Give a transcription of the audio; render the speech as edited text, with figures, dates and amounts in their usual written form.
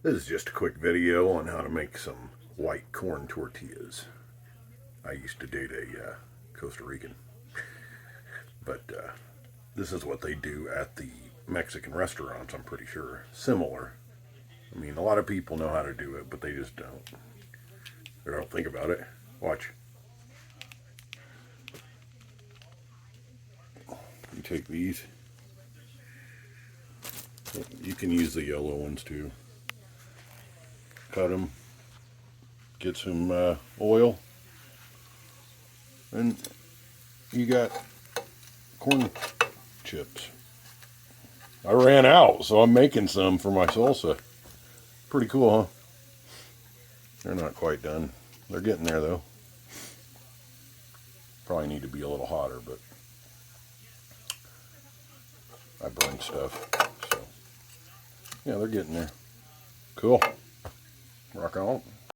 This is just a quick video on how to make some white corn tortillas. I used to date a Costa Rican, but this is what they do at the Mexican restaurants, I'm pretty sure. Similar. I mean, a lot of people know how to do it, but they just don't. They don't think about it. Watch. You take these. You can use the yellow ones too. Cut them. Get some oil. And you got corn chips. I ran out, so I'm making some for my salsa. Pretty cool, huh? They're not quite done. They're getting there, though. Probably need to be a little hotter, but I burned stuff. So, yeah, they're getting there. Cool. Rock on.